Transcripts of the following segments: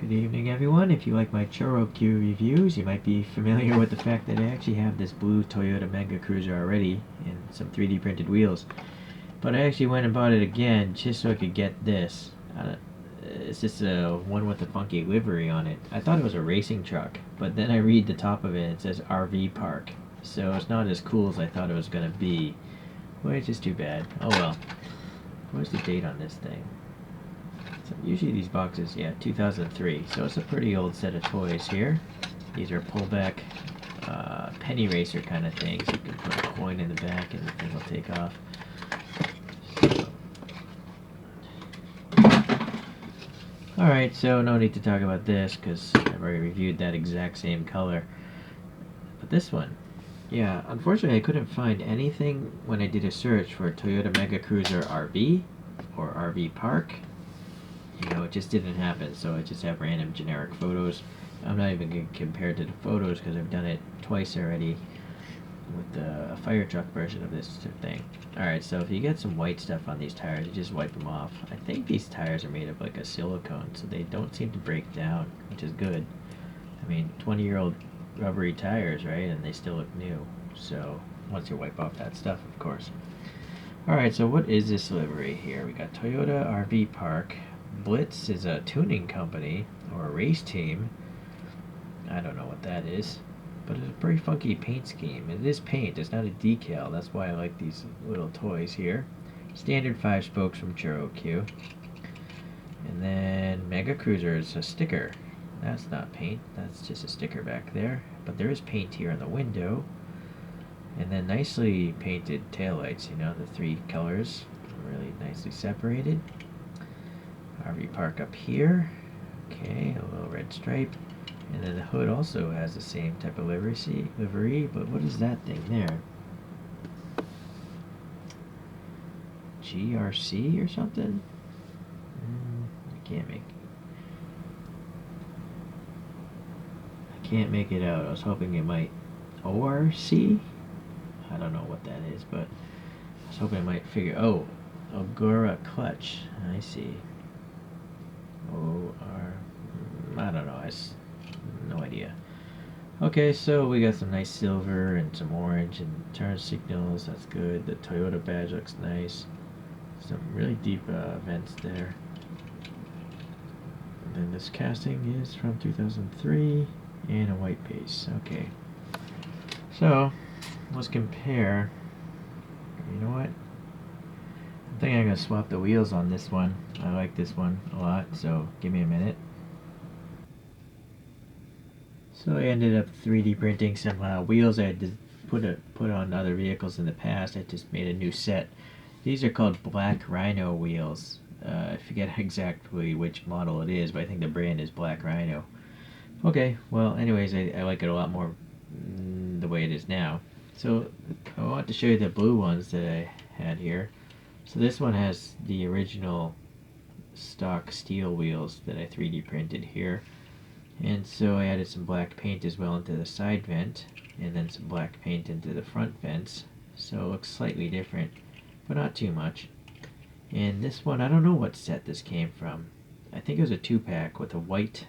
Good evening, everyone. If you like my Choro-Q reviews, you might be familiar with the fact that I actually have this blue Toyota Mega Cruiser already and some 3D printed wheels. But I actually went and bought it again just so I could get this. It's just a one with a funky livery on it. I thought it was a racing truck, but then I read the top of it and it says RV Park. So it's not as cool as I thought it was going to be, which is too bad. Oh well. Where's the date on this thing? So usually these boxes, yeah, 2003. So it's a pretty old set of toys here. These are pullback penny racer kind of things. You can put a coin in the back and the thing will take off. Alright, so no need to talk about this because I've already reviewed that exact same color. But this one, yeah, unfortunately I couldn't find anything when I did a search for Toyota Mega Cruiser RV or RV Park. You know, it just didn't happen, so I just have random generic photos. I'm not even going to compare it to the photos because I've done it twice already with the fire truck version of this thing. Alright, so if you get some white stuff on these tires, you just wipe them off. I think these tires are made of like a silicone, so they don't seem to break down, which is good. I mean, 20-year-old rubbery tires, right? And they still look new. So, once you wipe off that stuff, of course. Alright, so what is this livery here? We got Toyota RV Park. Blitz is a tuning company or a race team. I don't know what that is, but it's a pretty funky paint scheme. It is paint, it's not a decal. That's why I like these little toys here. Standard 5 spokes from ChoroQ. And then Mega Cruiser is a sticker. That's not paint, that's just a sticker back there. But there is paint here on the window. And then nicely painted taillights, you know, the 3 colors. Really nicely separated. RV Park up here. Okay, a little red stripe. And then the hood also has the same type of livery, but what is that thing there? GRC or something? I can't make it out. I was hoping it might. ORC? I don't know what that is, but I was hoping I might figure. Oh, Agora Clutch. I see. I don't know. No idea. Okay, so we got some nice silver and some orange and turn signals. That's good. The Toyota badge looks nice. Some really deep vents there. And then this casting is from 2003 and a white base. Okay. So let's compare. You know what? I think I'm going to swap the wheels on this one. I like this one a lot, so give me a minute. So I ended up 3D printing some wheels I had put on other vehicles in the past. I just made a new set. These are called Black Rhino wheels. I forget exactly which model it is, but I think the brand is Black Rhino. Okay, well anyways, I like it a lot more the way it is now. So I want to show you the blue ones that I had here. So this one has the original stock steel wheels that I 3D printed here. And so I added some black paint as well into the side vent, and then some black paint into the front vents. So it looks slightly different, but not too much. And this one, I don't know what set this came from. I think it was a 2-pack with a white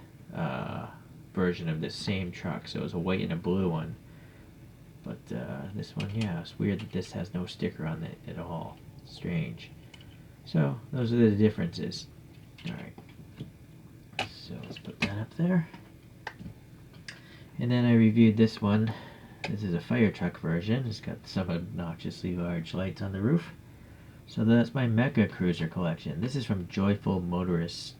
version of this same truck. So it was a white and a blue one. But this one, yeah, it's weird that this has no sticker on it at all. Strange. So those are the differences. Alright. So let's put that up there. And then I reviewed this one. This is a fire truck version. It's got some obnoxiously large lights on the roof. So that's my Mega Cruiser collection. This is from Joyful Motorist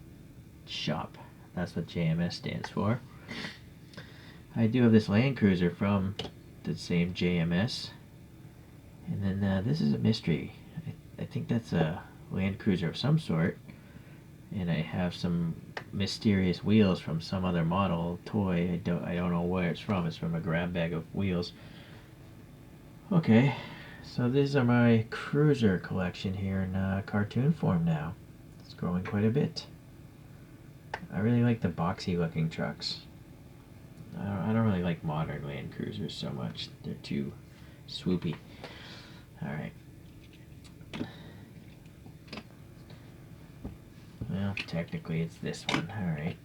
Shop. That's what JMS stands for. I do have this Land Cruiser from the same JMS. And then this is a mystery. I think that's a Land Cruiser of some sort. And I have some mysterious wheels from some other model toy. I don't know where it's from. It's from a grab bag of wheels. Okay, so these are my cruiser collection here in cartoon form now. It's growing quite a bit. I really like the boxy looking trucks. I don't really like modern Land Cruisers so much. They're too swoopy. Alright. Well, technically it's this one. Alright.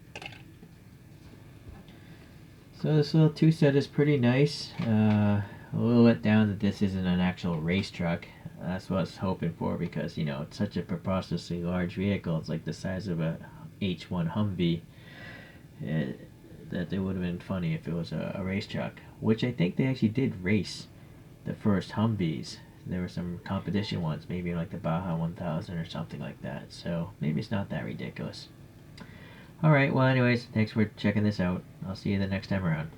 So this little two set is pretty nice. A little let down that this isn't an actual race truck. That's what I was hoping for because it's such a preposterously large vehicle. It's like the size of a H1 Humvee. That it would have been funny if it was a race truck, which I think they actually did race the first Humvees. There were some competition ones, maybe like the Baja 1000 or something like that. So maybe it's not that ridiculous. Alright, well anyways, thanks for checking this out. I'll see you the next time around.